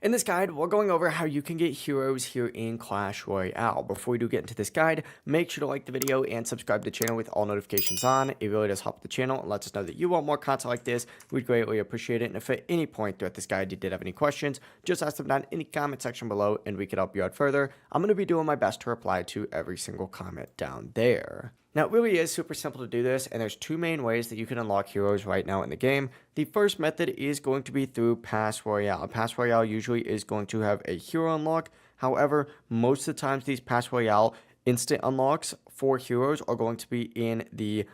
In this guide, we're going over how you can get heroes here in Clash Royale. Before we do get into this guide, make sure to like the video and subscribe to the channel with all notifications on. It really does help the channel and lets us know that you want more content like this. We'd greatly appreciate it. And if at any point throughout this guide you did have any questions, just ask them down in the comment section below and we could help you out further. I'm going to be doing my best to reply to every single comment down there. Now, it really is super simple to do this, and there's two main ways that you can unlock heroes right now in the game. The first method is going to be through Pass Royale. Pass Royale usually is going to have a hero unlock. However, most of the times these Pass Royale instant unlocks for heroes are going to be in the,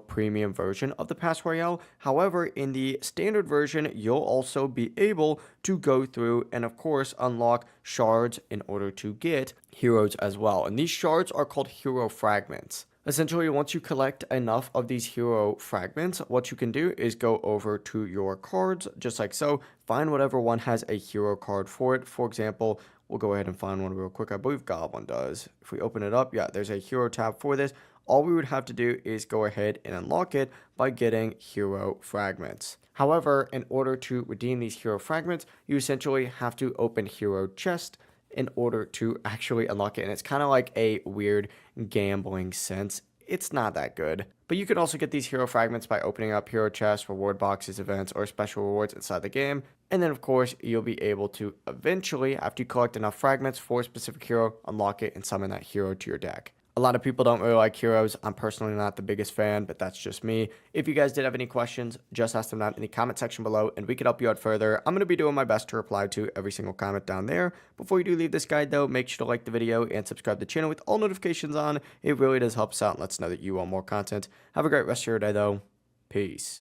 premium version of the Pass Royale. However, in the standard version, you'll also be able to go through and, of course, unlock shards in order to get heroes as well. And these shards are called hero fragments. Essentially, once you collect enough of these hero fragments, what you can do is go over to your cards, just like so, find whatever one has a hero card for it. For example, we'll go ahead and find one real quick. I believe Goblin does. If we open it up, yeah, there's a hero tab for this. All we would have to do is go ahead and unlock it by getting hero fragments. However, in order to redeem these hero fragments, you essentially have to open hero chest in order to actually unlock it. And it's kind of like a weird gambling sense. It's not that good. But you can also get these hero fragments by opening up hero chests, reward boxes, events, or special rewards inside the game. And then, of course, you'll be able to eventually, after you collect enough fragments for a specific hero, unlock it and summon that hero to your deck. A lot of people don't really like heroes. I'm personally not the biggest fan, but that's just me. If you guys did have any questions, just ask them down in the comment section below and we could help you out further. I'm going to be doing my best to reply to every single comment down there. Before you do leave this guide though, make sure to like the video and subscribe to the channel with all notifications on. It really does help us out and lets us know that you want more content. Have a great rest of your day though. Peace.